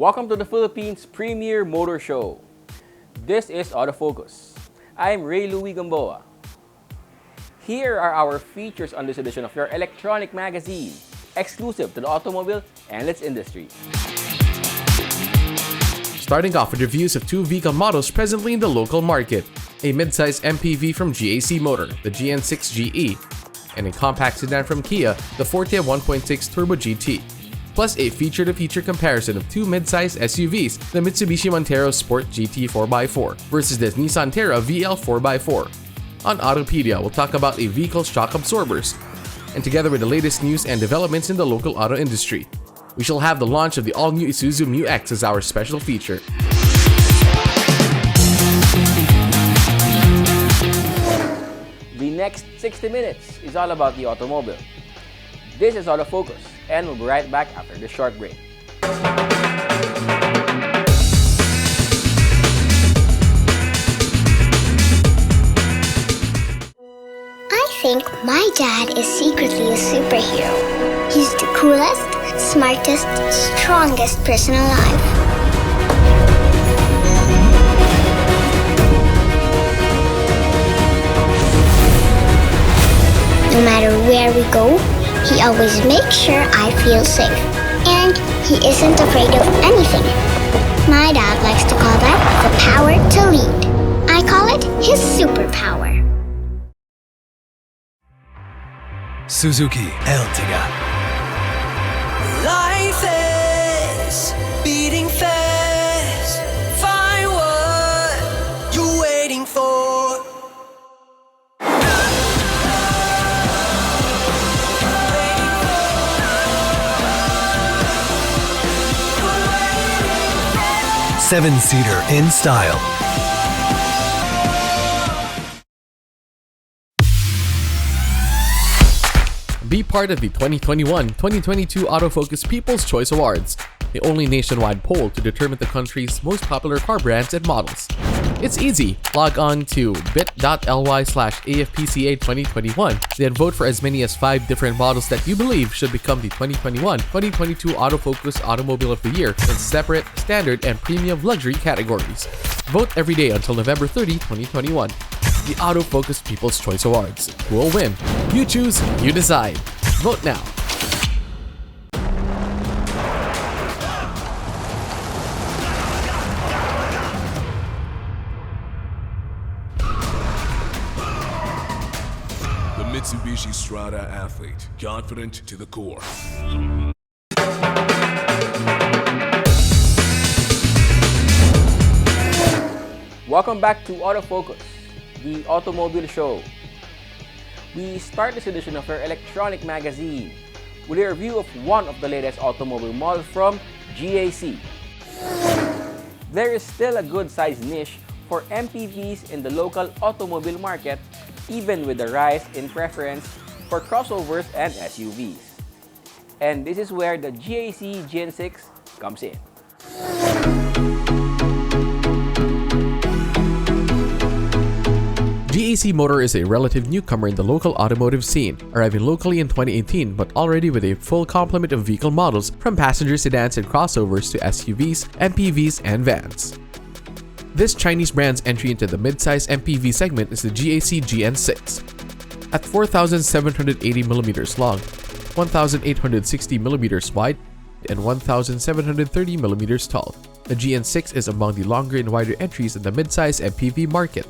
Welcome to the Philippines' premier motor show. This is Autofocus. I'm Ray Louis Gamboa. Here are our features on this edition of your electronic magazine, exclusive to the automobile and its industry. Starting off with reviews of two vehicle models presently in the local market, a mid-size MPV from GAC Motor, the GN6 GE, and a compact sedan from Kia, the Forte 1.6 Turbo GT, plus a feature-to-feature comparison of two mid-size SUVs, the Mitsubishi Montero Sport GT 4x4 versus the Nissan Terra VL 4x4. On Autopedia, we'll talk about a vehicle's shock absorbers, and together with the latest news and developments in the local auto industry, we shall have the launch of the all-new Isuzu MU-X as our special feature. The next 60 minutes is all about the automobile. This is Autofocus, and we'll be right back after this short break. I think my dad is secretly a superhero. He's the coolest, smartest, strongest person alive. No matter where we go, he always makes sure I feel safe. And he isn't afraid of anything. My dad likes to call that the power to lead. I call it his superpower. Suzuki Ertiga. Life is beating fast. Find what you're waiting for. 7-seater in style. Be part of the 2021-2022 Autofocus People's Choice Awards, the only nationwide poll to determine the country's most popular car brands and models. It's easy. Log on to bit.ly/AFPCA2021, then vote for as many as 5 different models that you believe should become the 2021-2022 Autofocus Automobile of the Year in separate, standard, and premium luxury categories. Vote every day until November 30, 2021. The Autofocus People's Choice Awards. Who will win? You choose, you decide. Vote now. The Mitsubishi Strada athlete, confident to the core. Welcome back to Autofocus, the automobile show. We start this edition of our electronic magazine with a review of one of the latest automobile models from GAC. There is still a good-sized niche for MPVs in the local automobile market, even with the rise in preference for crossovers and SUVs. And this is where the GAC GN6 comes in. GAC Motor is a relative newcomer in the local automotive scene, arriving locally in 2018 but already with a full complement of vehicle models from passenger sedans and crossovers to SUVs, MPVs, and vans. This Chinese brand's entry into the mid-size MPV segment is the GAC GN6. At 4,780mm long, 1,860mm wide, and 1,730mm tall, the GN6 is among the longer and wider entries in the mid-size MPV market.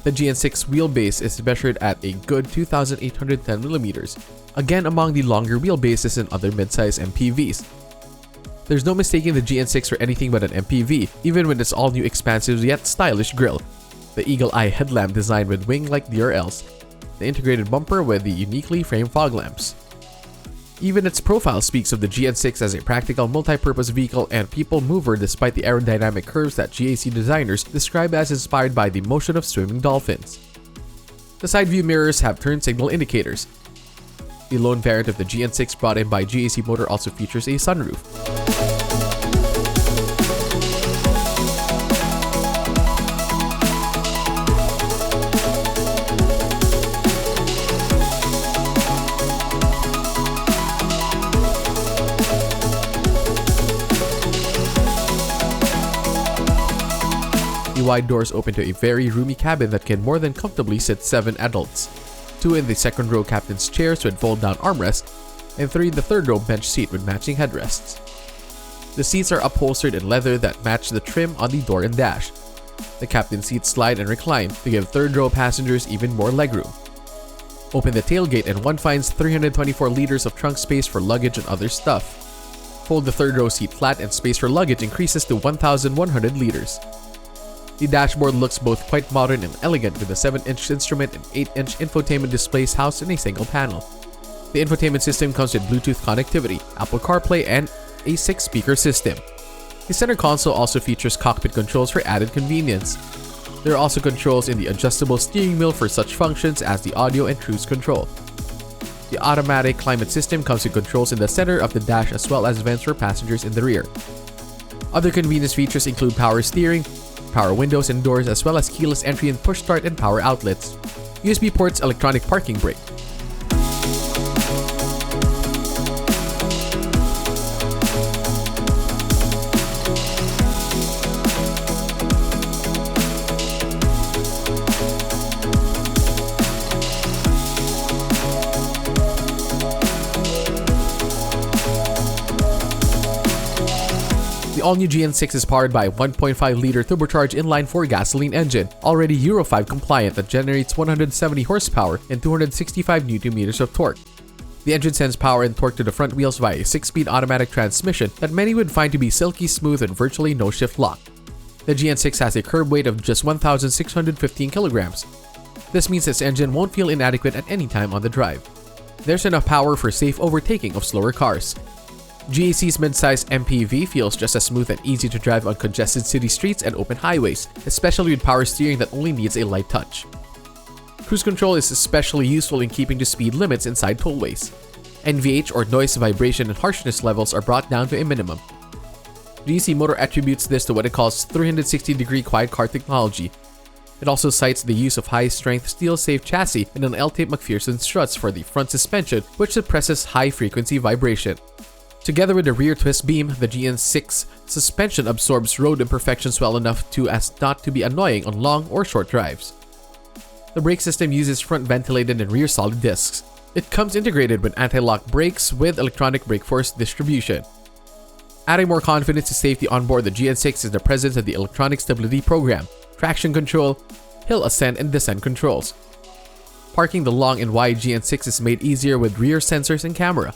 The GN6 wheelbase is measured at a good 2,810mm, again among the longer wheelbases in other mid-size MPVs. There's no mistaking the GN6 for anything but an MPV, even with its all-new expansive yet stylish grille, the eagle-eye headlamp designed with wing-like DRLs, the integrated bumper with the uniquely framed fog lamps. Even its profile speaks of the GN6 as a practical multi-purpose vehicle and people mover despite the aerodynamic curves that GAC designers describe as inspired by the motion of swimming dolphins. The side view mirrors have turn signal indicators. The lone variant of the GN6 brought in by GAC Motor also features a sunroof. wide doors open to a very roomy cabin that can more than comfortably sit 7 adults. 2 in the second row captain's chairs with fold-down armrests, and 3 in the third row bench seat with matching headrests. The seats are upholstered in leather that match the trim on the door and dash. The captain's seats slide and recline to give third row passengers even more legroom. Open the tailgate and one finds 324 liters of trunk space for luggage and other stuff. Fold the third row seat flat and space for luggage increases to 1,100 liters. The dashboard looks both quite modern and elegant with a 7-inch instrument and 8-inch infotainment displays housed in a single panel. The infotainment system comes with Bluetooth connectivity, Apple CarPlay, and a 6-speaker system. The center console also features cockpit controls for added convenience. There are also controls in the adjustable steering wheel for such functions as the audio and cruise control. The automatic climate system comes with controls in the center of the dash as well as vents for passengers in the rear. Other convenience features include power steering, power windows and doors, as well as keyless entry and push start and power outlets. USB ports, electronic parking brake. The all-new GN6 is powered by a 1.5-liter turbocharged inline-4 gasoline engine, already Euro 5 compliant, that generates 170 horsepower and 265 Nm of torque. The engine sends power and torque to the front wheels via a 6-speed automatic transmission that many would find to be silky smooth and virtually no shift lock. The GN6 has a curb weight of just 1,615 kilograms. This means its engine won't feel inadequate at any time on the drive. There's enough power for safe overtaking of slower cars. GAC's mid-size MPV feels just as smooth and easy to drive on congested city streets and open highways, especially with power steering that only needs a light touch. Cruise control is especially useful in keeping to speed limits inside tollways. NVH or noise, vibration, and harshness levels are brought down to a minimum. GAC Motor attributes this to what it calls 360-degree quiet car technology. It also cites the use of high-strength steel-safe chassis and an L-tape McPherson struts for the front suspension, which suppresses high-frequency vibration. Together with the rear twist beam, the GN6 suspension absorbs road imperfections well enough as not to be annoying on long or short drives. The brake system uses front ventilated and rear solid discs. It comes integrated with anti-lock brakes with electronic brake force distribution. Adding more confidence to safety on board the GN6 is the presence of the electronic stability program, traction control, hill ascent and descent controls. Parking the long and wide GN6 is made easier with rear sensors and camera.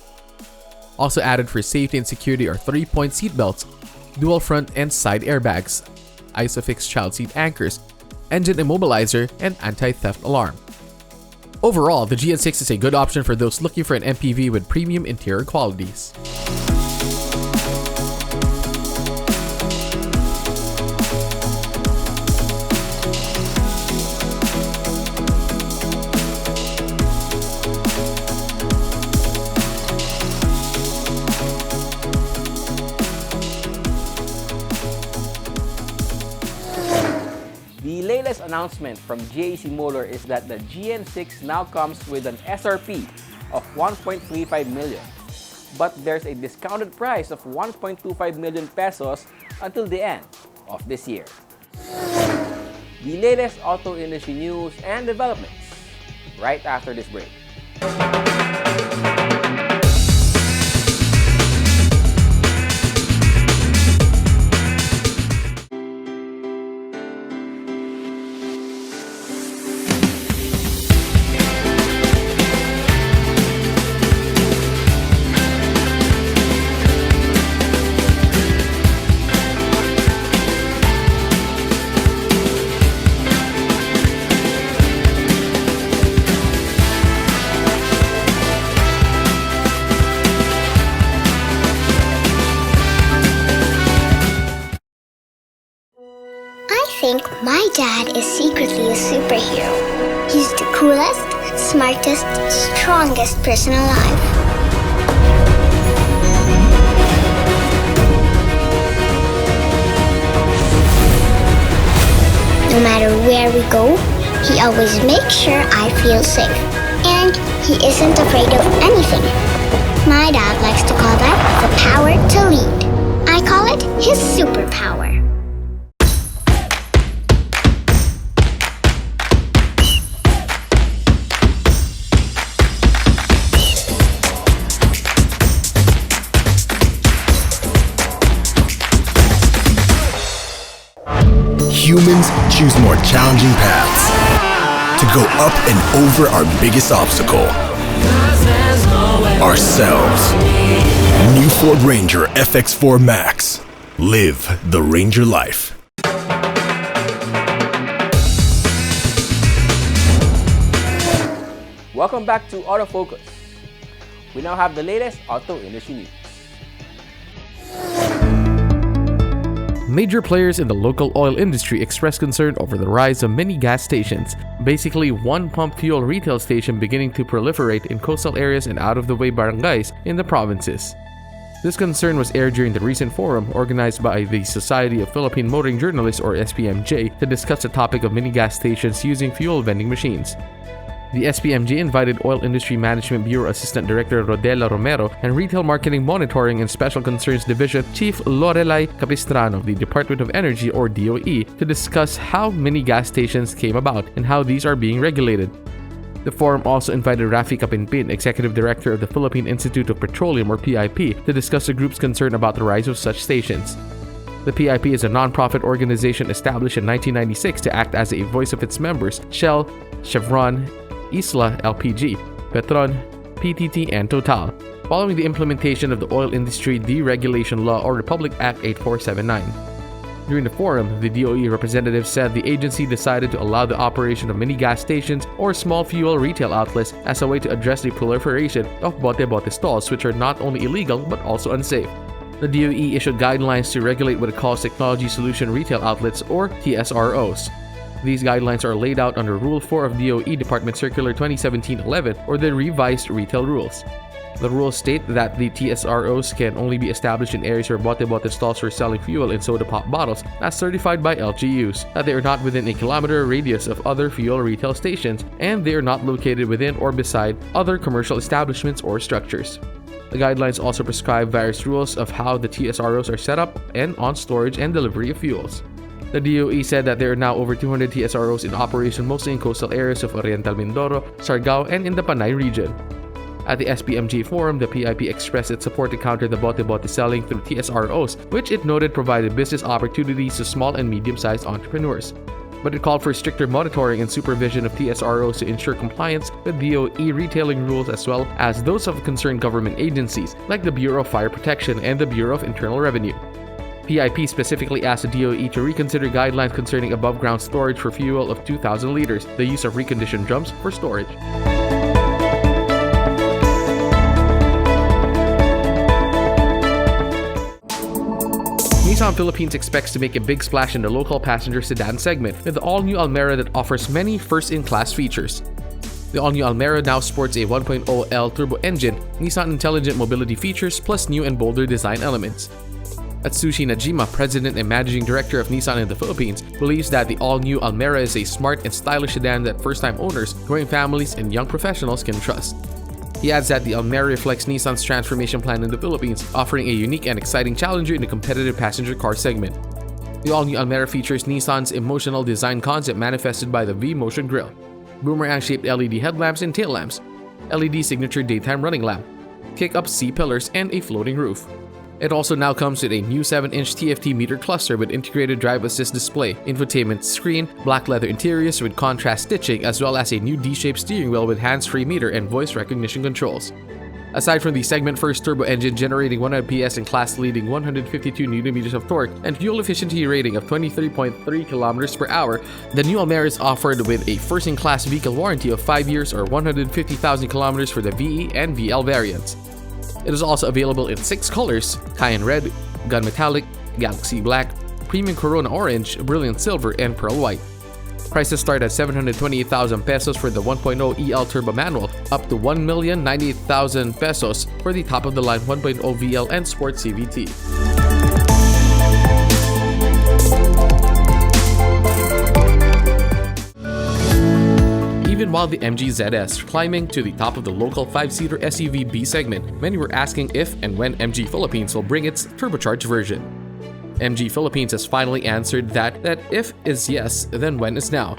Also added for safety and security are 3-point seat belts, dual front and side airbags, ISOFIX child seat anchors, engine immobilizer, and anti-theft alarm. Overall, the GN6 is a good option for those looking for an MPV with premium interior qualities. The latest announcement from GAC Motor is that the GN6 now comes with an SRP of 1.35 million. But there's a discounted price of 1.25 million pesos until the end of this year. The latest auto industry news and developments right after this break. I think my dad is secretly a superhero. He's the coolest, smartest, strongest person alive. No matter where we go, he always makes sure I feel safe. And he isn't afraid of anything. My dad likes to call that the power to lead. I call it his superpower. humans choose more challenging paths to go up and over our biggest obstacle, ourselves. New Ford Ranger FX4 Max. Live the Ranger life. Welcome back to Autofocus. We now have the latest auto industry news. Major players in the local oil industry expressed concern over the rise of mini gas stations, basically one-pump fuel retail station beginning to proliferate in coastal areas and out-of-the-way barangays in the provinces. This concern was aired during the recent forum organized by the Society of Philippine Motoring Journalists or SPMJ to discuss the topic of mini gas stations using fuel vending machines. The SPMJ invited Oil Industry Management Bureau Assistant Director Rodela Romero and Retail Marketing Monitoring and Special Concerns Division Chief Lorelai Capistrano of the Department of Energy or DOE to discuss how mini gas stations came about and how these are being regulated. The forum also invited Rafi Kapinpin, Executive Director of the Philippine Institute of Petroleum or PIP, to discuss the group's concern about the rise of such stations. The PIP is a non-profit organization established in 1996 to act as a voice of its members, Shell, Chevron, Isla LPG, Petron, PTT, and Total, following the implementation of the Oil Industry Deregulation Law or Republic Act 8479. During the forum, the DOE representative said the agency decided to allow the operation of mini gas stations or small fuel retail outlets as a way to address the proliferation of bote-bote stalls, which are not only illegal but also unsafe. The DOE issued guidelines to regulate what it calls Technology Solution Retail Outlets or TSROs. These guidelines are laid out under Rule 4 of DOE Department Circular 2017-11 or the revised retail rules. The rules state that the TSROs can only be established in areas where bote-bote stalls for selling fuel in soda pop bottles as certified by LGUs, that they are not within a kilometer radius of other fuel retail stations, and they are not located within or beside other commercial establishments or structures. The guidelines also prescribe various rules of how the TSROs are set up and on storage and delivery of fuels. The DOE said that there are now over 200 TSROs in operation mostly in coastal areas of Oriental Mindoro, Siargao, and in the Panay region. At the SPMG forum, the PIP expressed its support to counter the bote-bote selling through TSROs, which it noted provided business opportunities to small and medium-sized entrepreneurs. But it called for stricter monitoring and supervision of TSROs to ensure compliance with DOE retailing rules as well as those of concerned government agencies like the Bureau of Fire Protection and the Bureau of Internal Revenue. PIP specifically asked the DOE to reconsider guidelines concerning above-ground storage for fuel of 2,000 liters, the use of reconditioned drums for storage. Nissan Philippines expects to make a big splash in the local passenger sedan segment with the all-new Almera that offers many first-in-class features. The all-new Almera now sports a 1.0L turbo engine, Nissan Intelligent Mobility features, plus new and bolder design elements. Atsushi Najima, President and Managing Director of Nissan in the Philippines, believes that the all-new Almera is a smart and stylish sedan that first-time owners, growing families, and young professionals can trust. He adds that the Almera reflects Nissan's transformation plan in the Philippines, offering a unique and exciting challenger in the competitive passenger car segment. The all-new Almera features Nissan's emotional design concept manifested by the V-Motion grille, boomerang-shaped LED headlamps and tail lamps, LED signature daytime running lamp, kick-up C-pillars, and a floating roof. It also now comes with a new 7-inch TFT meter cluster with integrated drive assist display, infotainment screen, black leather interiors with contrast stitching, as well as a new D-shaped steering wheel with hands-free meter and voice recognition controls. Aside from the segment-first turbo engine generating 100 PS and class-leading 152 Nm of torque and fuel efficiency rating of 23.3 km per hour, the new Almera is offered with a first-in-class vehicle warranty of 5 years or 150,000 km for the VE and VL variants. It is also available in 6 colors: Cayenne Red, Gun Metallic, Galaxy Black, Premium Corona Orange, Brilliant Silver, and Pearl White. Prices start at 728,000 pesos for the 1.0 EL Turbo Manual, up to 1,098,000 pesos for the top-of-the-line 1.0 VL and Sport CVT. Even while the MG ZS climbing to the top of the local 5-seater SUV B segment, many were asking if and when MG Philippines will bring its turbocharged version. MG Philippines has finally answered that if is yes, then when is now.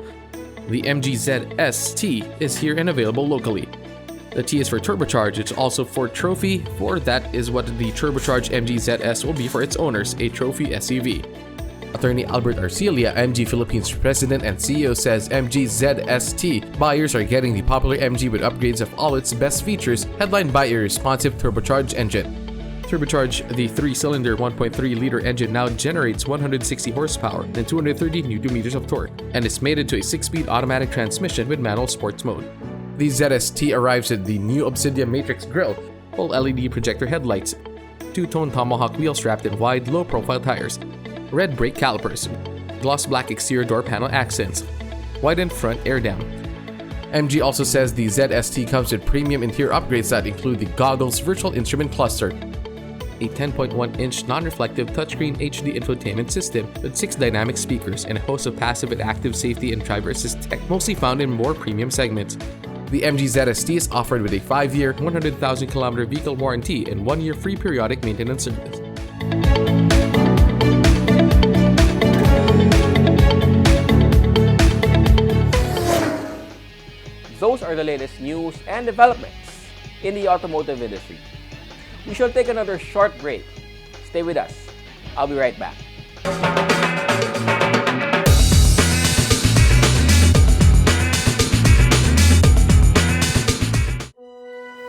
The MG ZS T is here and available locally. The T is for turbocharged, it's also for trophy, for that is what the turbocharged MG ZS will be for its owners, a trophy SUV. Attorney Albert Arcilia, MG Philippines President and CEO, says MG ZST buyers are getting the popular MG with upgrades of all its best features, headlined by a responsive turbocharged engine. Turbocharged, the 3-cylinder 1.3-liter engine now generates 160 horsepower and 230 Nm of torque, and is mated to a 6-speed automatic transmission with manual sports mode. The ZST arrives with the new Obsidian Matrix grille, full LED projector headlights, two-tone Tomahawk wheels wrapped in wide, low-profile tires, red brake calipers, gloss black exterior door panel accents, widened front air dam. MG also says the ZST comes with premium interior upgrades that include the goggles virtual instrument cluster, a 10.1-inch non-reflective touchscreen HD infotainment system with 6 dynamic speakers, and a host of passive and active safety and driver assist tech, mostly found in more premium segments. The MG ZST is offered with a 5-year, 100,000-kilometer vehicle warranty and 1-year free periodic maintenance service. Those are the latest news and developments in the automotive industry. We shall take another short break. Stay with us. I'll be right back.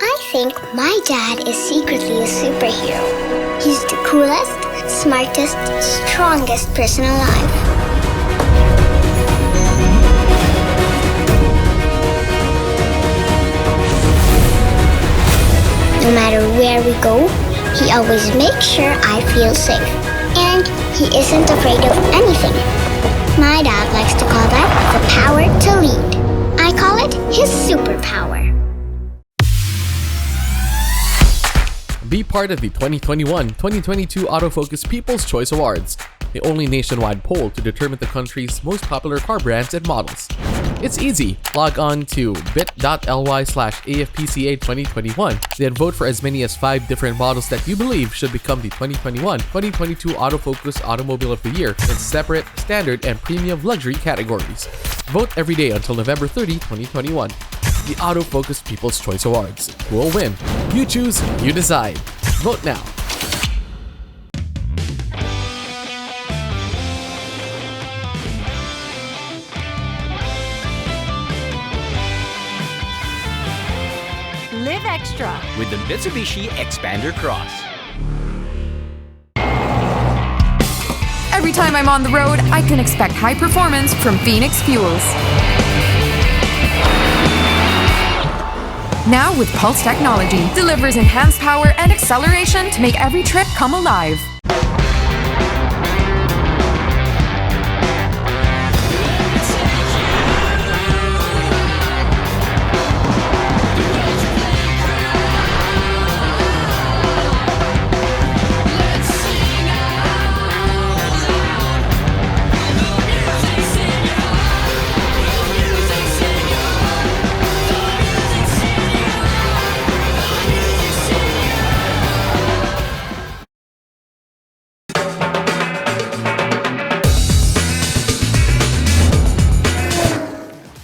I think my dad is secretly a superhero. He's the coolest, smartest, strongest person alive. No matter where we go, he always makes sure I feel safe. And he isn't afraid of anything. My dad likes to call that the power to lead. I call it his superpower. Be part of the 2021-2022 Autofocus People's Choice Awards, the only nationwide poll to determine the country's most popular car brands and models. It's easy. Log on to bit.ly/AFPCA2021, then vote for as many as 5 different models that you believe should become the 2021-2022 Autofocus Automobile of the Year in separate, standard, and premium luxury categories. Vote every day until November 30, 2021. The Autofocus People's Choice Awards. Who will win? You choose, you decide. Vote now. Live extra with the Mitsubishi Xpander Cross. Every time I'm on the road, I can expect high performance from Phoenix Fuels. Now with Pulse technology, delivers enhanced power and acceleration to make every trip come alive.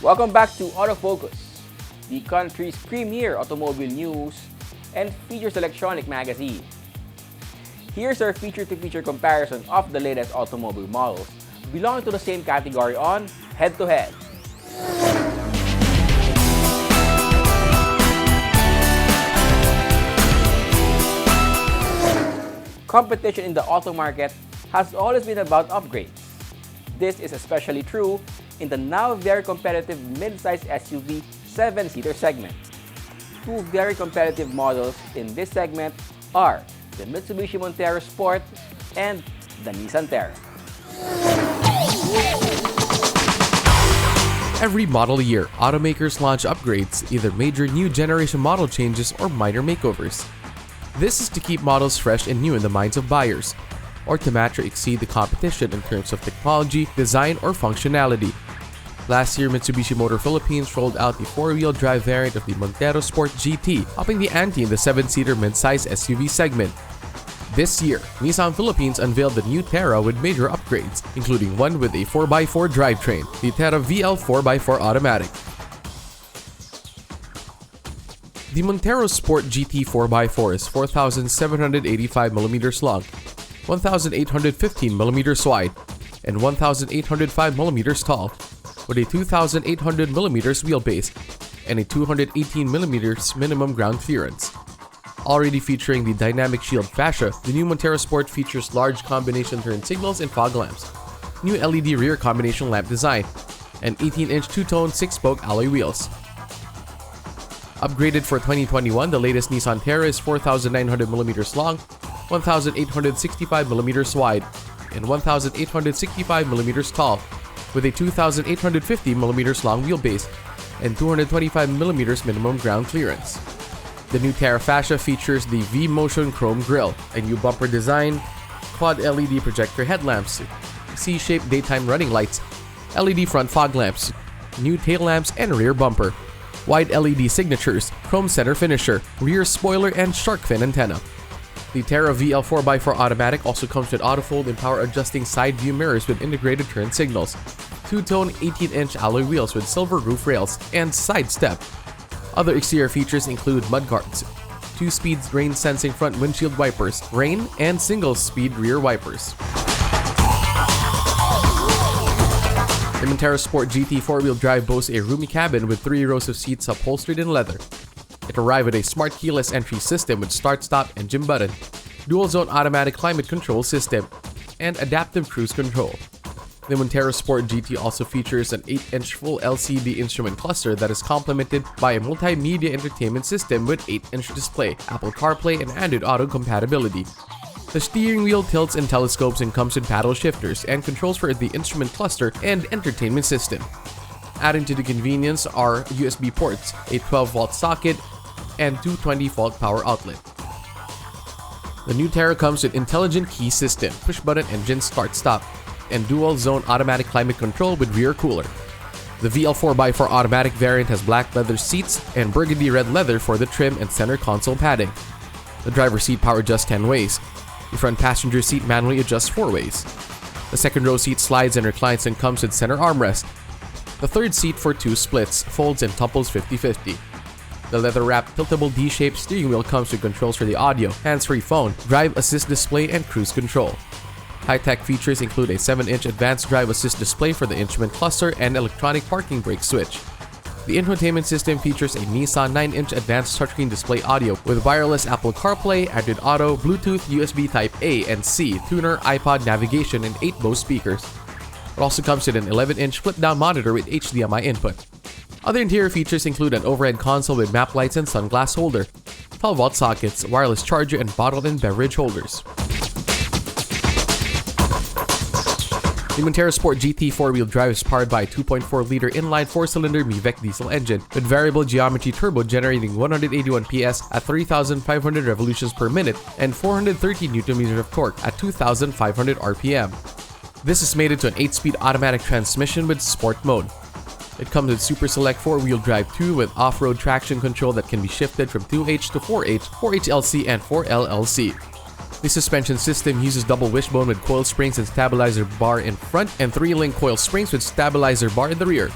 Welcome back to Autofocus, the country's premier automobile news and features electronic magazine. Here's our feature-to-feature comparison of the latest automobile models belonging to the same category on Head-to-Head. Competition in the auto market has always been about upgrades. This is especially true in the now very competitive mid-size SUV 7-seater segment. 2 very competitive models in this segment are the Mitsubishi Montero Sport and the Nissan Terra. Every model year, automakers launch upgrades, either major new generation model changes or minor makeovers. This is to keep models fresh and new in the minds of buyers, or to match or exceed the competition in terms of technology, design, or functionality. Last year, Mitsubishi Motor Philippines rolled out the 4-wheel drive variant of the Montero Sport GT, upping the ante in the 7-seater mid-size SUV segment. This year, Nissan Philippines unveiled the new Terra with major upgrades, including one with a 4x4 drivetrain, the Terra VL 4x4 Automatic. The Montero Sport GT 4x4 is 4,785mm long, 1,815mm wide, and 1,805mm tall, with a 2,800mm wheelbase and a 218mm minimum ground clearance. Already featuring the dynamic shield fascia, the new Montero Sport features large combination turn signals and fog lamps, new LED rear combination lamp design, and 18-inch two-tone 6-spoke alloy wheels. Upgraded for 2021, the latest Nissan Terra is 4,900mm long, 1,865mm wide, and 1,865mm tall, with a 2,850mm long wheelbase and 225mm minimum ground clearance. The new Terra fascia features the V-Motion chrome grille, a new bumper design, quad LED projector headlamps, C-shaped daytime running lights, LED front fog lamps, new tail lamps and rear bumper, wide LED signatures, chrome center finisher, rear spoiler and shark fin antenna. The Terra VL 4x4 automatic also comes with auto-fold and power adjusting side view mirrors with integrated turn signals, two-tone 18-inch alloy wheels with silver roof rails, and side step. Other exterior features include mudguards, 2-speed rain-sensing front windshield wipers, rain, and single-speed rear wipers. The Montero Sport GT 4-wheel drive boasts a roomy cabin with 3 rows of seats upholstered in leather. It arrives with a smart keyless entry system with start-stop engine button, dual-zone automatic climate control system, and adaptive cruise control. The Montero Sport GT also features an 8-inch full LCD instrument cluster that is complemented by a multimedia entertainment system with 8-inch display, Apple CarPlay, and Android Auto compatibility. The steering wheel tilts and telescopes and comes with paddle shifters and controls for the instrument cluster and entertainment system. Adding to the convenience are USB ports, a 12-volt socket, and 220-volt power outlet. The new Terra comes with intelligent key system, push-button engine start-stop, and dual-zone automatic climate control with rear cooler. The VL 4x4 automatic variant has black leather seats and burgundy red leather for the trim and center console padding. The driver's seat power adjusts 10 ways. The front passenger seat manually adjusts 4 ways. The second row seat slides and reclines and comes with center armrest. The third seat for 2 splits, folds and topples 50-50. The leather-wrapped tiltable D-shaped steering wheel comes with controls for the audio, hands-free phone, drive assist display, and cruise control. High-tech features include a 7-inch advanced drive assist display for the instrument cluster and electronic parking brake switch. The infotainment system features a Nissan 9-inch advanced touchscreen display audio with wireless Apple CarPlay, Android Auto, Bluetooth, USB Type A and C, tuner, iPod navigation, and 8 Bose speakers. It also comes with an 11-inch flip-down monitor with HDMI input. Other interior features include an overhead console with map lights and sunglass holder, 12-volt sockets, wireless charger, and bottle and beverage holders. The Montero Sport GT 4-wheel drive is powered by a 2.4-liter inline 4-cylinder MU-X diesel engine with variable geometry turbo generating 181 PS at 3,500 revolutions per minute and 430 Nm of torque at 2,500 RPM. This is mated to an 8-speed automatic transmission with sport mode. It comes with Super Select 4-wheel drive 2 with off-road traction control that can be shifted from 2H to 4H, 4HLC, and 4LLC. The suspension system uses double wishbone with coil springs and stabilizer bar in front and 3-link coil springs with stabilizer bar in the rear.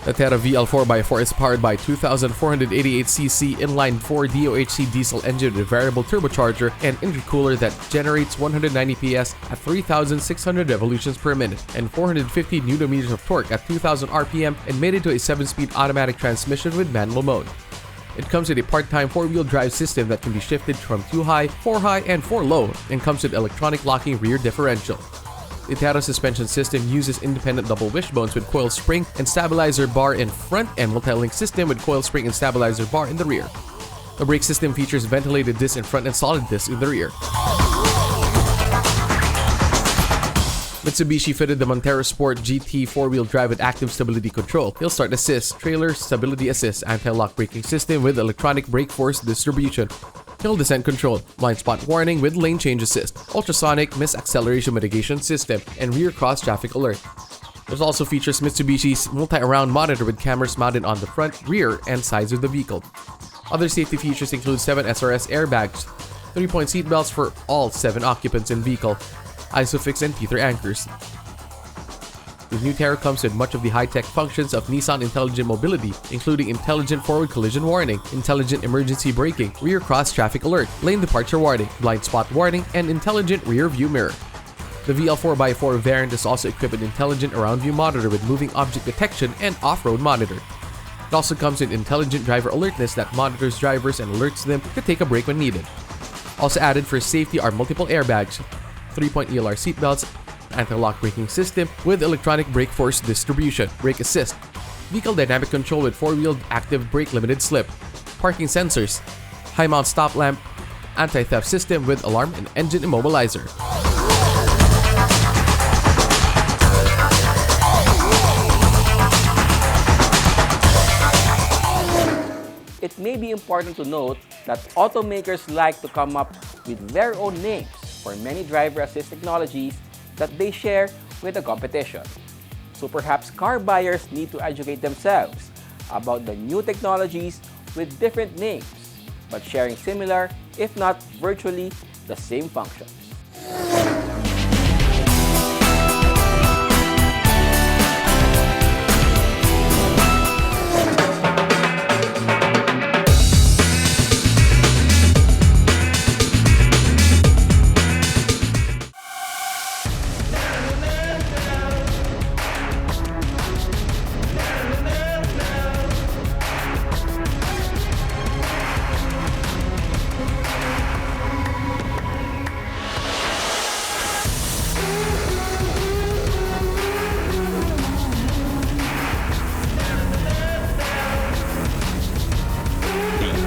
The Terra VL 4x4 is powered by a 2,488cc inline 4 DOHC diesel engine with a variable turbocharger and intercooler that generates 190 PS at 3,600 revolutions per minute and 450 Nm of torque at 2,000 RPM and mated to a 7-speed automatic transmission with manual mode. It comes with a part-time 4-wheel drive system that can be shifted from 2 high, 4 high, and 4 low, and comes with electronic locking rear differential. The Terra suspension system uses independent double wishbones with coil spring and stabilizer bar in front and multi-link system with coil spring and stabilizer bar in the rear. The brake system features ventilated disc in front and solid disc in the rear. Mitsubishi fitted the Montero Sport GT 4-wheel drive with active stability control, hill start assist, trailer stability assist, anti-lock braking system with electronic brake force distribution, hill descent control, blind spot warning with lane change assist, ultrasonic misacceleration mitigation system, and rear cross traffic alert. It also features Mitsubishi's multi-around monitor with cameras mounted on the front, rear, and sides of the vehicle. Other safety features include 7 SRS airbags, 3-point seat belts for all 7 occupants in vehicle, ISOFIX and tether anchors. The new Terra comes with much of the high-tech functions of Nissan Intelligent Mobility, including intelligent forward collision warning, intelligent emergency braking, rear cross traffic alert, lane departure warning, blind spot warning, and intelligent rear view mirror. The VL4x4 variant is also equipped with intelligent around view monitor with moving object detection and off-road monitor. It also comes with intelligent driver alertness that monitors drivers and alerts them to take a break when needed. Also added for safety are multiple airbags, 3-point ELR seatbelts, anti-lock braking system with electronic brake force distribution, brake assist, vehicle dynamic control with 4-wheel active brake limited slip, parking sensors, high mount stop lamp, anti-theft system with alarm and engine immobilizer. It may be important to note that automakers like to come up with their own names for many driver assist technologies that they share with the competition. So perhaps car buyers need to educate themselves about the new technologies with different names, but sharing similar, if not virtually the same functions.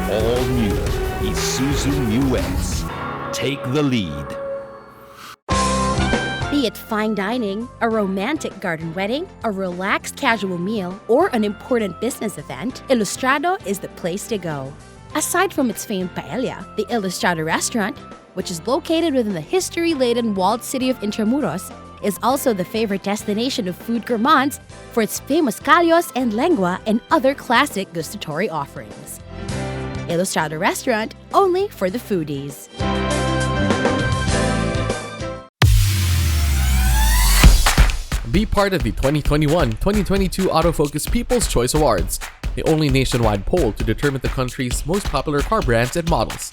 All-new Isuzu MU-X. Take the lead. Be it fine dining, a romantic garden wedding, a relaxed casual meal, or an important business event, Ilustrado is the place to go. Aside from its famed paella, the Ilustrado restaurant, which is located within the history-laden walled city of Intramuros, is also the favorite destination of food gourmands for its famous callos and lengua and other classic gustatory offerings. Ilustrado restaurant, only for the foodies. Be part of the 2021-2022 Autofocus People's Choice Awards, the only nationwide poll to determine the country's most popular car brands and models.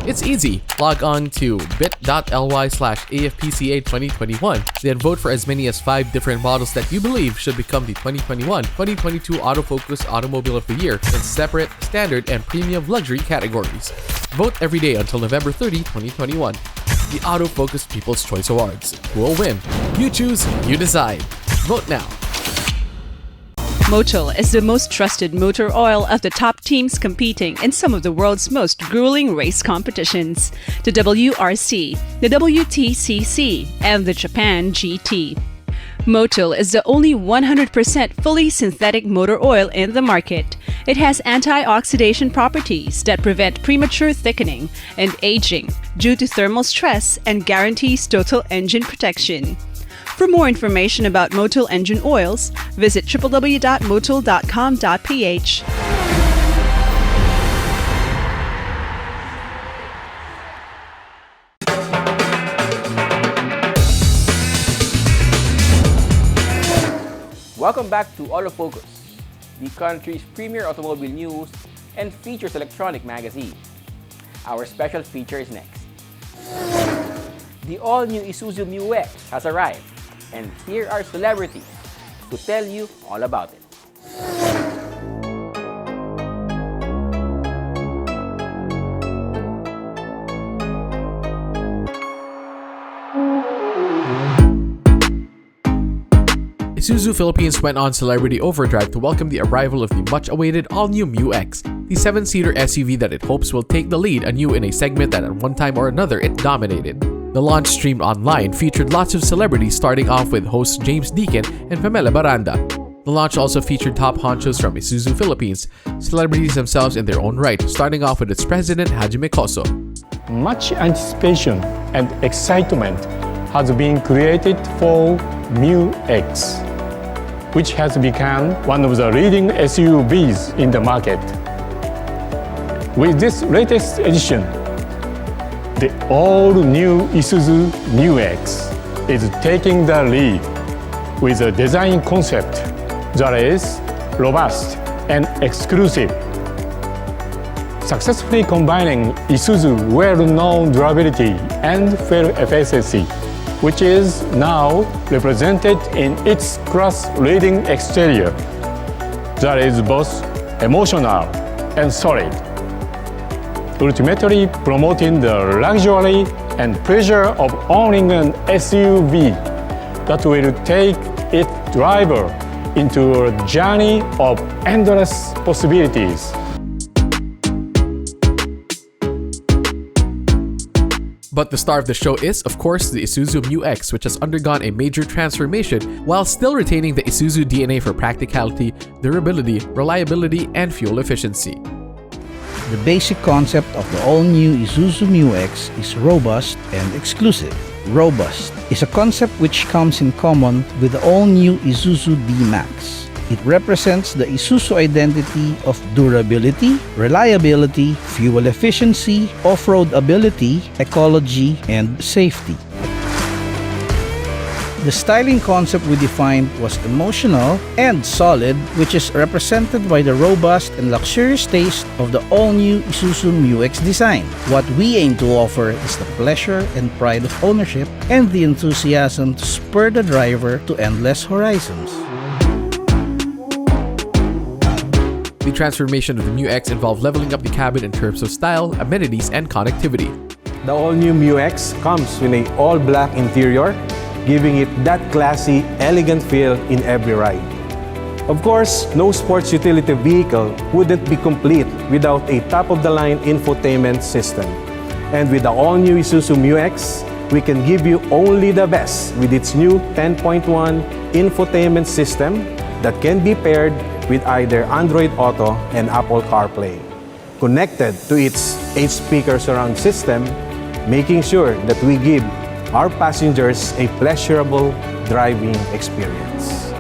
It's easy. Log on to bit.ly/AFPCA2021, then vote for as many as 5 different models that you believe should become the 2021-2022 Autofocus Automobile of the Year in separate, standard, and premium luxury categories. Vote every day until November 30, 2021. The Autofocus People's Choice Awards. Who will win? You choose, you decide. Vote now. Motul is the most trusted motor oil of the top teams competing in some of the world's most grueling race competitions: the WRC, the WTCC, and the Japan GT. Motul is the only 100% fully synthetic motor oil in the market. It has antioxidant properties that prevent premature thickening and aging due to thermal stress and guarantees total engine protection. For more information about Motul engine oils, visit www.motul.com.ph. Welcome back to Autofocus, the country's premier automobile news and features electronic magazine. Our special feature is next. The all-new Isuzu MU-X has arrived, and here are celebrities to tell you all about it. Isuzu Philippines went on celebrity overdrive to welcome the arrival of the much-awaited all-new MU-X, the 7-seater SUV that it hopes will take the lead anew in a segment that at one time or another it dominated. The launch, streamed online, featured lots of celebrities, starting off with host James Deacon and Pamela Baranda. The launch also featured top honchos from Isuzu Philippines, celebrities themselves in their own right, starting off with its president Hajime Koso. Much anticipation and excitement has been created for MU-X, which has become one of the leading SUVs in the market. With this latest edition, the all-new Isuzu MU-X is taking the lead with a design concept that is robust and exclusive, successfully combining Isuzu's well-known durability and fuel efficiency which is now represented in its cross-leading exterior that is both emotional and solid, ultimately promoting the luxury and pleasure of owning an SUV that will take its driver into a journey of endless possibilities. But the star of the show is, of course, the Isuzu MU-X, which has undergone a major transformation while still retaining the Isuzu DNA for practicality, durability, reliability, and fuel efficiency. The basic concept of the all-new Isuzu MU-X is robust and exclusive. Robust is a concept which comes in common with the all-new Isuzu D-Max. It represents the Isuzu identity of durability, reliability, fuel efficiency, off-road ability, ecology, and safety. The styling concept we defined was emotional and solid, which is represented by the robust and luxurious taste of the all-new Isuzu MU-X design. What we aim to offer is the pleasure and pride of ownership and the enthusiasm to spur the driver to endless horizons. The transformation of the MU-X involved leveling up the cabin in terms of style, amenities, and connectivity. The all-new MU-X comes with an all-black interior, giving it that classy, elegant feel in every ride. Of course, no sports utility vehicle wouldn't be complete without a top-of-the-line infotainment system. And with the all-new Isuzu MU-X, we can give you only the best with its new 10.1 infotainment system that can be paired with either Android Auto and Apple CarPlay, connected to its 8-speaker surround system, making sure that we give our passengers a pleasurable driving experience.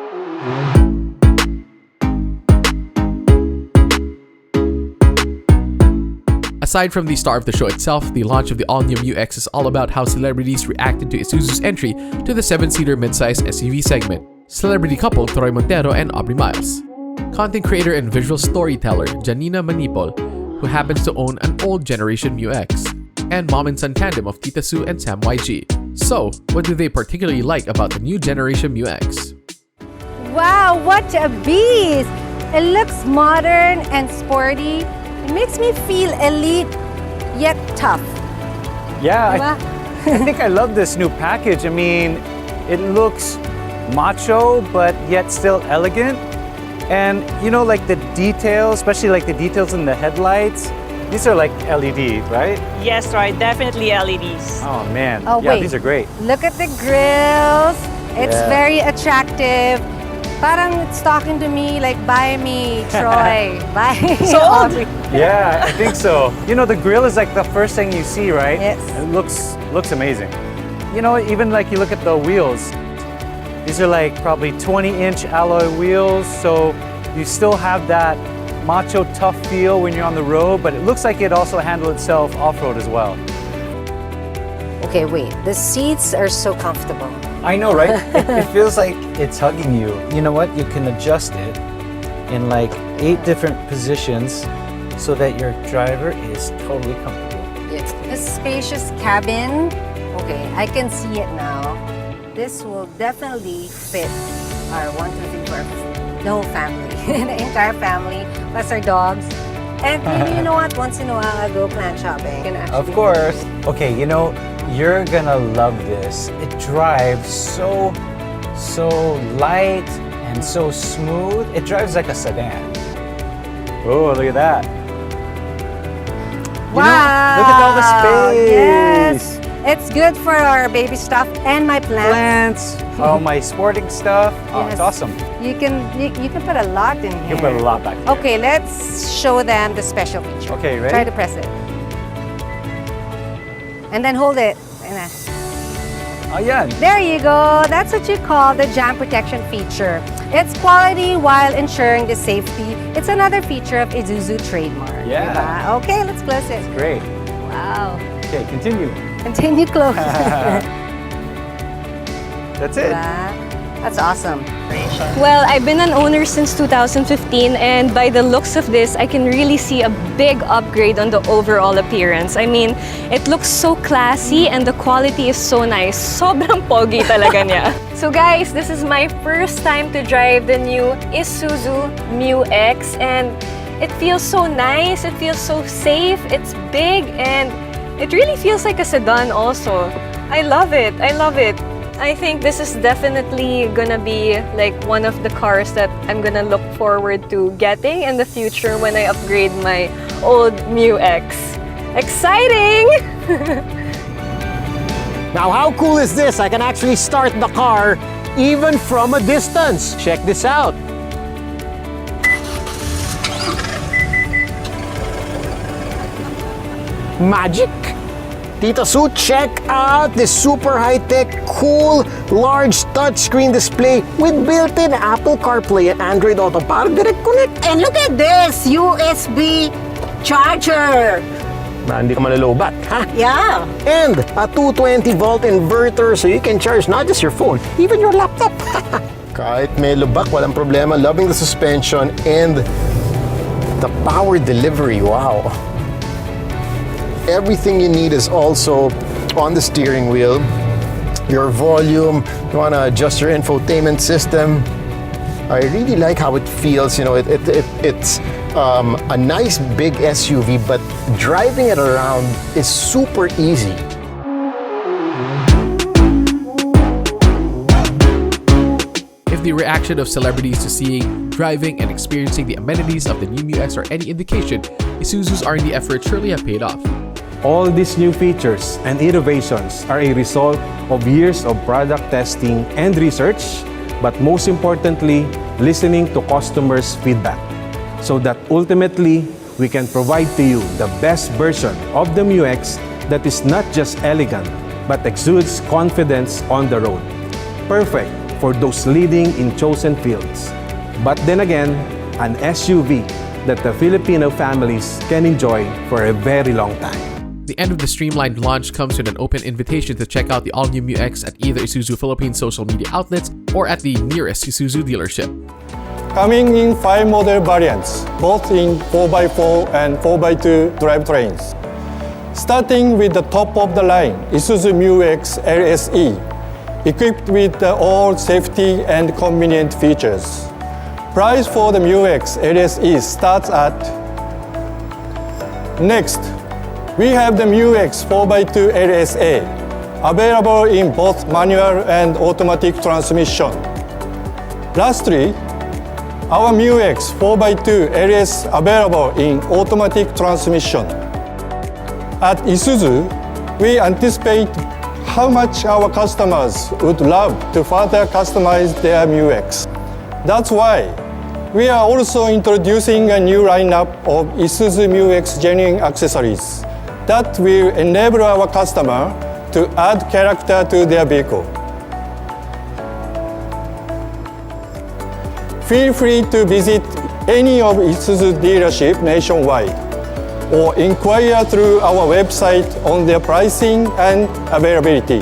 Aside from the star of the show itself, the launch of the all-new MU-X is all about how celebrities reacted to Isuzu's entry to the 7-seater midsize SUV segment. Celebrity couple Troy Montero and Aubrey Miles. Content creator and visual storyteller Janina Manipol, who happens to own an old generation MU-X. And mom and son tandem of Tita Sue and Sam YG. So, what do they particularly like about the new generation MU-X? Wow, what a beast! It looks modern and sporty. It makes me feel elite yet tough. Yeah, I think I love this new package. I mean, it looks macho, but yet still elegant. And you know, like the details, especially like the details in the headlights, these are like LED, right? Yes, right, definitely LEDs. Oh man, oh, yeah, wait. These are great. Look at the grills. It's very attractive. Parang it's talking to me like, buy me, Troy. Buy me, Aubrey. Yeah, I think so. You know, the grill is like the first thing you see, right? Yes. It looks amazing. You know, even like you look at the wheels. These are like probably 20-inch alloy wheels, so you still have that macho tough feel when you're on the road, but it looks like it also handles itself off-road as well. Okay, wait. The seats are so comfortable. I know, right? It feels like it's hugging you. You know what? You can adjust it in like 8 different positions so that your driver is totally comfortable. Yes. A spacious cabin. Okay, I can see it now. This will definitely fit our 1, 2, 3, 4, the whole family, the entire family, plus our dogs. And maybe, you know what, once in a while I'll go plant shopping. Of course. Okay, you know, you're gonna love this. It drives so light and so smooth. It drives like a sedan. Oh, look at that. Wow! You know, look at all the space. Yes! It's good for our baby stuff and my plants. All my sporting stuff. Oh, Yes. it's awesome. You can put a lot in here. You can put a lot back here. Okay, let's show them the special feature. Okay, ready? Try to press it. And then hold it. Oh, yeah. There you go. That's what you call the jam protection feature. It's quality while ensuring the safety. It's another feature of Isuzu trademark. Yeah. Diba? Okay, let's close it. Great. Wow. Okay, continue. Continue close. That's it. Diba? That's awesome. Well, I've been an owner since 2015, and by the looks of this, I can really see a big upgrade on the overall appearance. I mean, it looks so classy and the quality is so nice. Sobrang pogi talaga niya. So guys, this is my first time to drive the new Isuzu MU-X, and it feels so nice, it feels so safe, it's big, and it really feels like a sedan also. I love it, I love it. I think this is definitely gonna be like one of the cars that I'm gonna look forward to getting in the future when I upgrade my old MU-X. Exciting! Now, how cool is this? I can actually start the car even from a distance. Check this out. Magic! Tito Su, check out this super high-tech, cool, large touchscreen display with built-in Apple CarPlay and Android Auto para direct connect. And look at this USB charger. Na hindi ka malalobat, ha? Yeah. And a 220-volt inverter so you can charge not just your phone, even your laptop. Kahit may lubak, walang problema. Loving the suspension and the power delivery. Wow. Everything you need is also on the steering wheel. Your volume, you want to adjust your infotainment system. I really like how it feels. You know, it's a nice big SUV, but driving it around is super easy. If the reaction of celebrities to seeing, driving, and experiencing the amenities of the new MU-X are any indication, Isuzu's R&D efforts surely have paid off. All these new features and innovations are a result of years of product testing and research, but most importantly, listening to customers' feedback, so that ultimately we can provide to you the best version of the MU-X that is not just elegant, but exudes confidence on the road. Perfect for those leading in chosen fields. But then again, an SUV that the Filipino families can enjoy for a very long time. The end of the streamlined launch comes with an open invitation to check out the all-new MU-X at either Isuzu Philippines social media outlets or at the nearest Isuzu dealership. Coming in 5 model variants, both in 4x4 and 4x2 drivetrains. Starting with the top of the line, Isuzu MU-X LSE, equipped with all safety and convenient features. Price for the MU-X LSE starts at... Next, we have the MU-X 4x2 LSA, available in both manual and automatic transmission. Lastly, our MU-X 4x2 LS available in automatic transmission. At Isuzu, we anticipate how much our customers would love to further customize their MU-X. That's why we are also introducing a new lineup of Isuzu MU-X genuine accessories that will enable our customer to add character to their vehicle. Feel free to visit any of Isuzu dealerships nationwide or inquire through our website on their pricing and availability.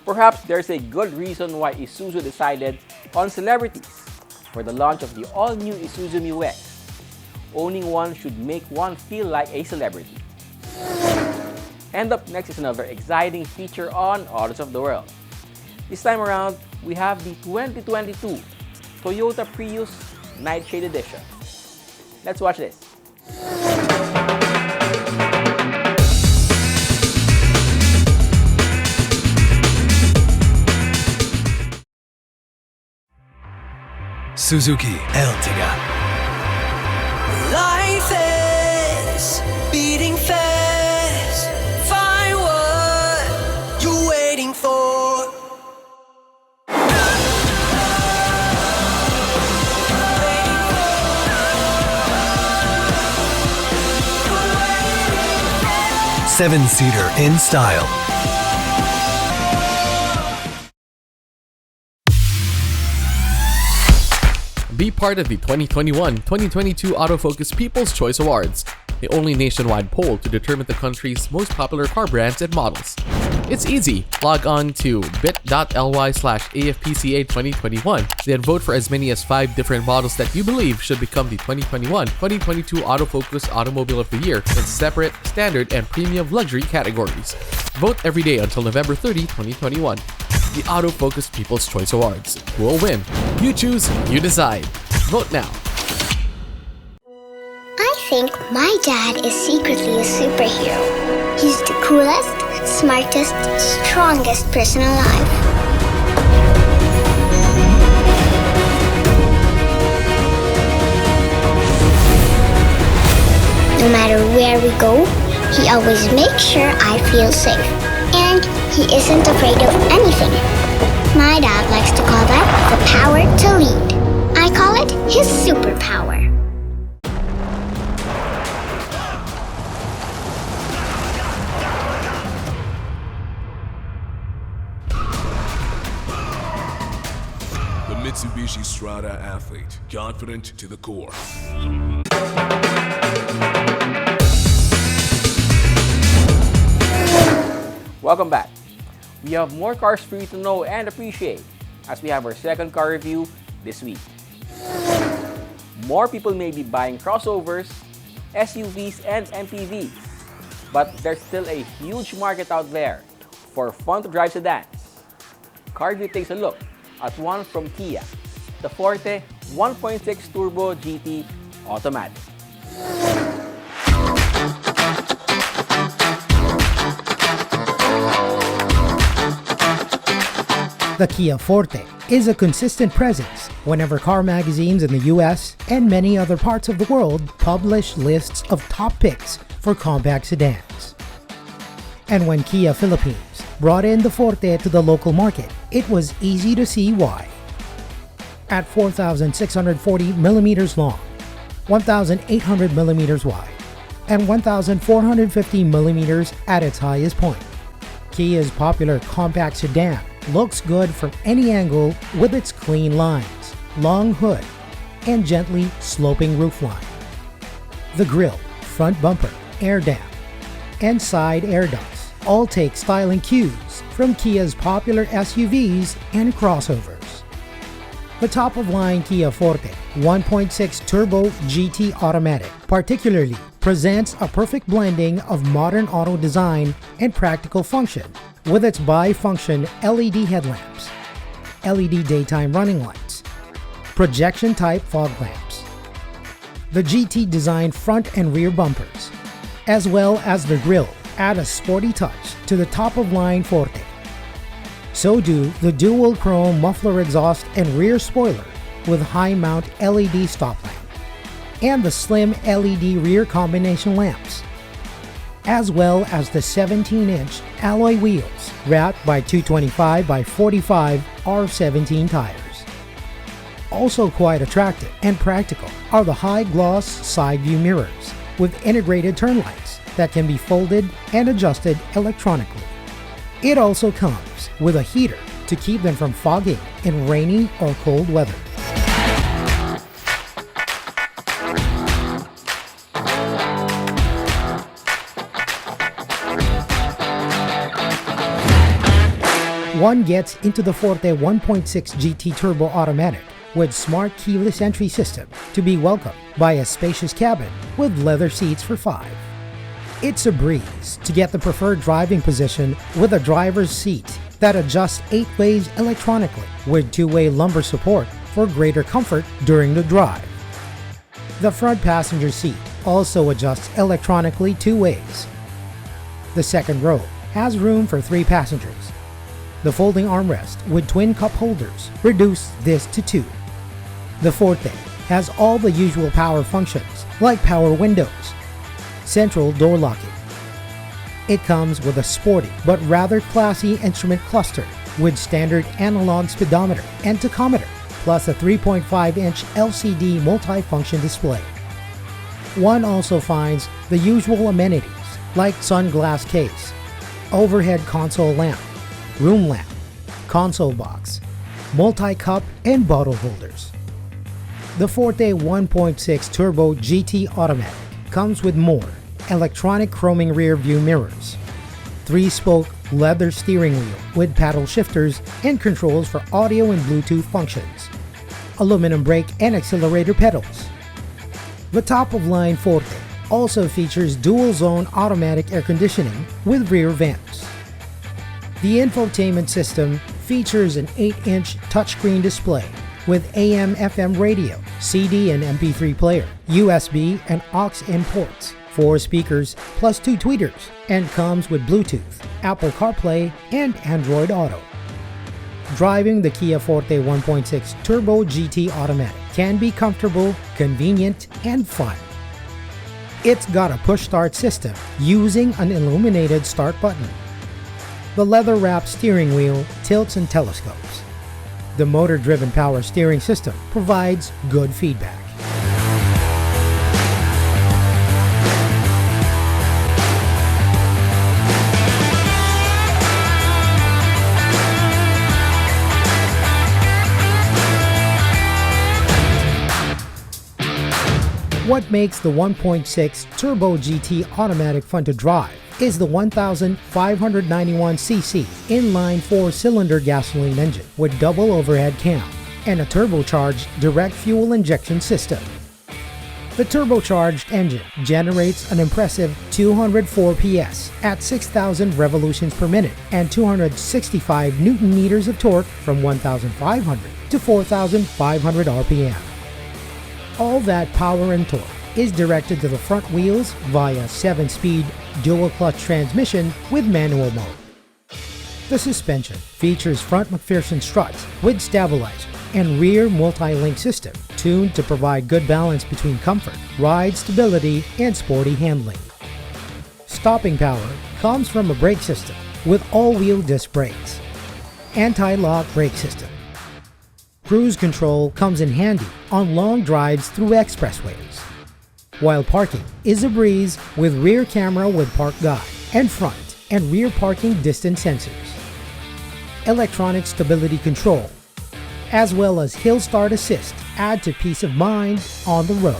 Perhaps there's a good reason why Isuzu decided on celebrities for the launch of the all-new Isuzu MU-X. Owning one should make one feel like a celebrity. And up next is another exciting feature on Autos of the World. This time around, we have the 2022 Toyota Prius Nightshade Edition. Let's watch this. Suzuki Ertiga. Life is beating fast. Find what you're waiting for. 7-seater in style. Be part of the 2021-2022 Autofocus People's Choice Awards, the only nationwide poll to determine the country's most popular car brands and models. It's easy. Log on to bit.ly/AFPCA2021, then vote for as many as 5 different models that you believe should become the 2021-2022 Autofocus Automobile of the Year in separate, standard, and premium luxury categories. Vote every day until November 30, 2021. The Autofocus People's Choice Awards. Who will win? You choose, you decide. Vote now. I think my dad is secretly a superhero. He's the coolest, smartest, strongest person alive. No matter where we go, he always makes sure I feel safe. And he isn't afraid of anything. My dad likes to call that the power to lead. I call it his superpower. The Mitsubishi Strada athlete, confident to the core. Welcome back. We have more cars for you to know and appreciate as we have our second car review this week. More people may be buying crossovers, SUVs, and MPVs, but there's still a huge market out there for fun-to-drive sedans. Car Review takes a look at one from Kia, the Forte 1.6 Turbo GT Automatic. The Kia Forte is a consistent presence whenever car magazines in the US and many other parts of the world publish lists of top picks for compact sedans. And when Kia Philippines brought in the Forte to the local market, it was easy to see why. At 4,640 millimeters long, 1,800 millimeters wide, and 1,450 millimeters at its highest point, Kia's popular compact sedan looks good from any angle with its clean lines, long hood, and gently sloping roofline. The grille, front bumper, air dam, and side air ducts all take styling cues from Kia's popular SUVs and crossovers. The top-of-line Kia Forte 1.6 Turbo GT Automatic particularly presents a perfect blending of modern auto design and practical function with its bi-function LED headlamps, LED daytime running lights, projection-type fog lamps, the GT-designed front and rear bumpers, as well as the grille add a sporty touch to the top-of-line Forte. So do the dual chrome muffler exhaust and rear spoiler with high-mount LED stop lamp, and the slim LED rear combination lamps, as well as the 17-inch alloy wheels wrapped by 225 by 45 R17 tires. Also quite attractive and practical are the high-gloss side view mirrors with integrated turn lights that can be folded and adjusted electronically. It also comes with a heater to keep them from fogging in rainy or cold weather. One gets into the Forte 1.6 GT Turbo Automatic with smart keyless entry system to be welcomed by a spacious cabin with leather seats for 5. It's a breeze to get the preferred driving position with a driver's seat that adjusts 8 ways electronically with 2-way lumbar support for greater comfort during the drive. The front passenger seat also adjusts electronically 2 ways. The second row has room for 3 passengers. The folding armrest with twin cup holders reduce this to 2. The Forte has all the usual power functions like power windows, central door locking. It comes with a sporty but rather classy instrument cluster with standard analog speedometer and tachometer, plus a 3.5-inch LCD multi-function display. One also finds the usual amenities like sunglass case, overhead console lamp, room lamp, console box, multi-cup and bottle holders. The Forte 1.6 Turbo GT Automatic comes with more electronic chroming rear view mirrors, 3-spoke leather steering wheel with paddle shifters and controls for audio and Bluetooth functions, aluminum brake and accelerator pedals. The top-of-line Forte also features dual-zone automatic air conditioning with rear vents. The infotainment system features an 8-inch touchscreen display with AM/FM radio, CD and MP3 player, USB and aux-in ports, 4 speakers plus 2 tweeters, and comes with Bluetooth, Apple CarPlay, and Android Auto. Driving the Kia Forte 1.6 Turbo GT Automatic can be comfortable, convenient, and fun. It's got a push-start system using an illuminated start button. The leather-wrapped steering wheel tilts and telescopes. The motor-driven power steering system provides good feedback. What makes the 1.6 Turbo GT Automatic fun to drive is the 1,591cc inline 4-cylinder gasoline engine with double overhead cam and a turbocharged direct fuel injection system. The turbocharged engine generates an impressive 204 PS at 6,000 revolutions per minute and 265 Newton meters of torque from 1,500 to 4,500 RPM. All that power and torque is directed to the front wheels via 7-speed dual-clutch transmission with manual mode. The suspension features front McPherson struts with stabilizer and rear multi-link system tuned to provide good balance between comfort, ride stability, and sporty handling. Stopping power comes from a brake system with all-wheel disc brakes, anti-lock brake system. Cruise control comes in handy on long drives through expressways, while parking is a breeze with rear camera with park guide and front and rear parking distance sensors, electronic stability control, as well as hill start assist add to peace of mind on the road.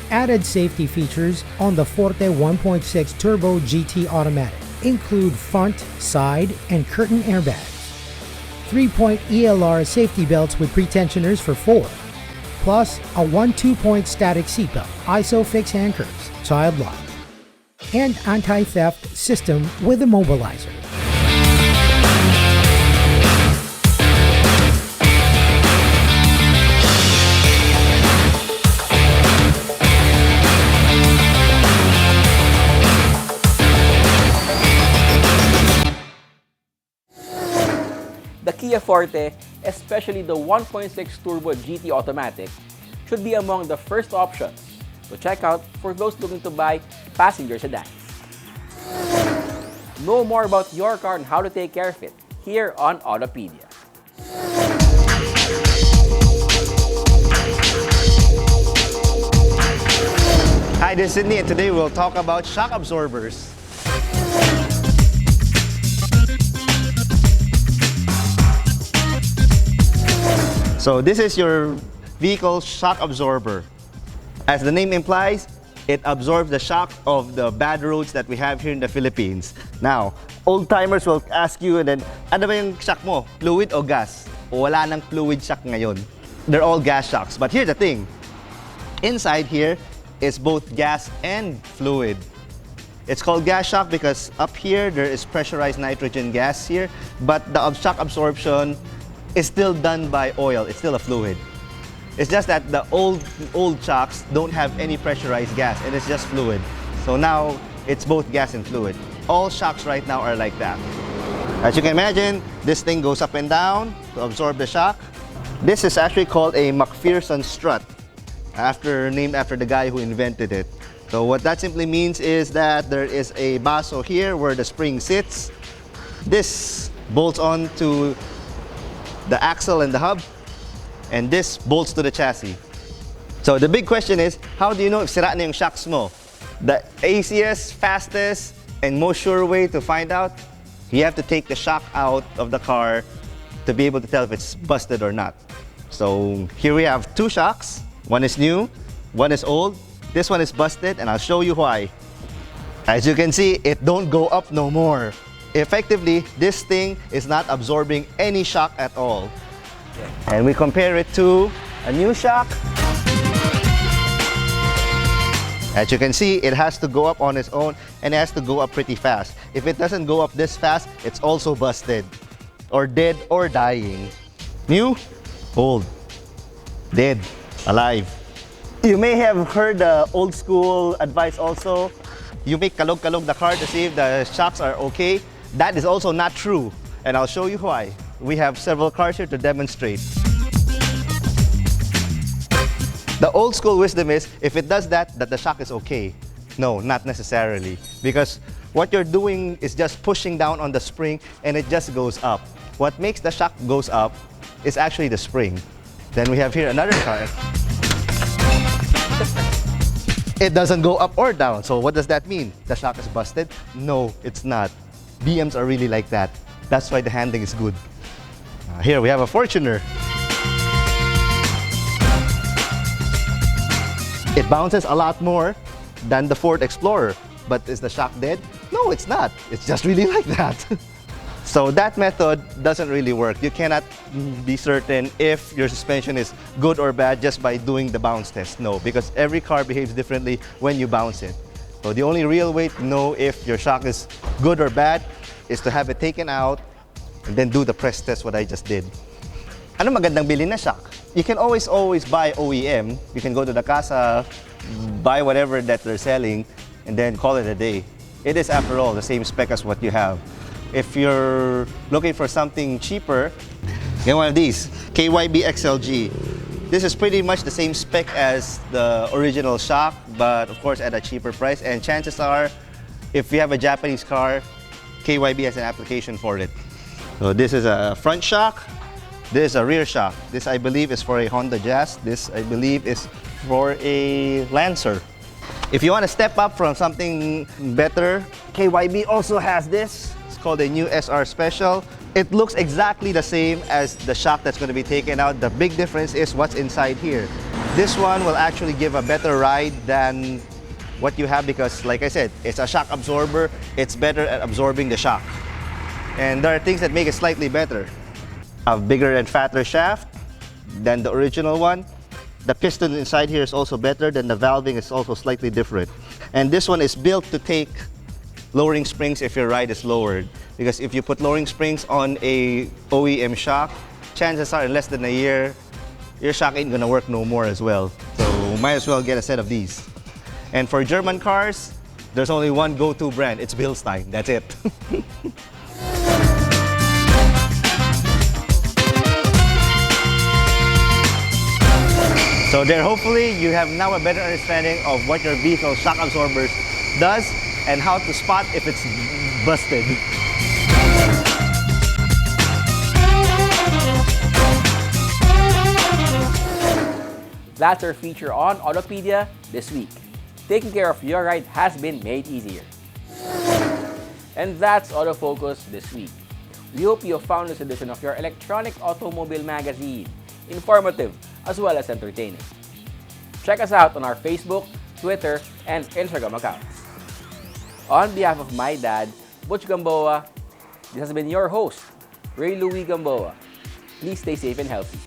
Added safety features on the Forte 1.6 Turbo GT Automatic include front, side, and curtain airbags, 3-point ELR safety belts with pretensioners for 4, plus a 1-2-point static seatbelt, ISOFIX anchors, child lock, and anti-theft system with immobilizer. The Kia Forte, especially the 1.6 Turbo GT Automatic, should be among the first options to check out for those looking to buy passenger sedans. Know more about your car and how to take care of it here on Autopedia. Hi, this is Sydney, and today we'll talk about shock absorbers. So this is your vehicle's shock absorber. As the name implies, it absorbs the shock of the bad roads that we have here in the Philippines. Now, old-timers will ask you, and then, ano ba yung shock mo? Fluid o gas? O wala nang fluid shock ngayon. They're all gas shocks. But here's the thing. Inside here is both gas and fluid. It's called gas shock because up here there is pressurized nitrogen gas here, but the shock absorption is still done by oil. It's still a fluid. It's just that the old shocks don't have any pressurized gas, and it's just fluid. So now it's both gas and fluid. All shocks right now are like that. As you can imagine, this thing goes up and down to absorb the shock. This is actually called a McPherson strut, named after the guy who invented it. So what that simply means is that there is a baso here where the spring sits. This bolts on to the axle and the hub, and this bolts to the chassis. So the big question is, how do you know if sira na yung shocks mo? The easiest, fastest, and most sure way to find out, you have to take the shock out of the car to be able to tell if it's busted or not. So here we have two shocks. One is new, one is old. This one is busted, and I'll show you why. As you can see, it don't go up no more. Effectively, this thing is not absorbing any shock at all. And we compare it to a new shock. As you can see, it has to go up on its own, and it has to go up pretty fast. If it doesn't go up this fast, it's also busted, or dead, or dying. New, old, dead, alive. You may have heard the old school advice also. You make kalog-kalog the car to see if the shocks are okay. That is also not true, and I'll show you why. We have several cars here to demonstrate. The old school wisdom is, if it does that the shock is okay. No, not necessarily. Because what you're doing is just pushing down on the spring and it just goes up. What makes the shock goes up is actually the spring. Then we have here another car. It doesn't go up or down. So what does that mean? The shock is busted? No, it's not. BMs are really like that. That's why the handling is good. Here we have a Fortuner. It bounces a lot more than the Ford Explorer. But is the shock dead? No, it's not. It's just really like that. So that method doesn't really work. You cannot be certain if your suspension is good or bad just by doing the bounce test. No, because every car behaves differently when you bounce it. So the only real way to know if your shock is good or bad is to have it taken out and then do the press test, what I just did. Ano magandang bilhin na shock? You can always buy OEM. You can go to the casa, buy whatever that they're selling, and then call it a day. It is, after all, the same spec as what you have. If you're looking for something cheaper, get one of these, KYB XLG. This is pretty much the same spec as the original shock, but of course at a cheaper price. And chances are, if you have a Japanese car, KYB has an application for it. So this is a front shock. This is a rear shock. This, I believe, is for a Honda Jazz. This, I believe, is for a Lancer. If you want to step up from something better, KYB also has this. It's called a new SR Special. It looks exactly the same as the shock that's going to be taken out. The big difference is what's inside here. This one will actually give a better ride than what you have because, like I said, it's a shock absorber. It's better at absorbing the shock. And there are things that make it slightly better. A bigger and fatter shaft than the original one. The piston inside here is also better, than the valving is also slightly different. And this one is built to take lowering springs if your ride is lowered. Because if you put lowering springs on a OEM shock, chances are in less than a year, your shock ain't gonna work no more as well. So might as well get a set of these. And for German cars, there's only one go-to brand. It's Bilstein. That's it. So there, hopefully, you have now a better understanding of what your vehicle shock absorbers does and how to spot if it's busted. That's our feature on Autopedia this week. Taking care of your ride has been made easier. And that's Autofocus this week. We hope you have found this edition of your electronic automobile magazine informative as well as entertaining. Check us out on our Facebook, Twitter, and Instagram accounts. On behalf of my dad, Butch Gamboa, this has been your host, Ray Louie Gamboa. Please stay safe and healthy.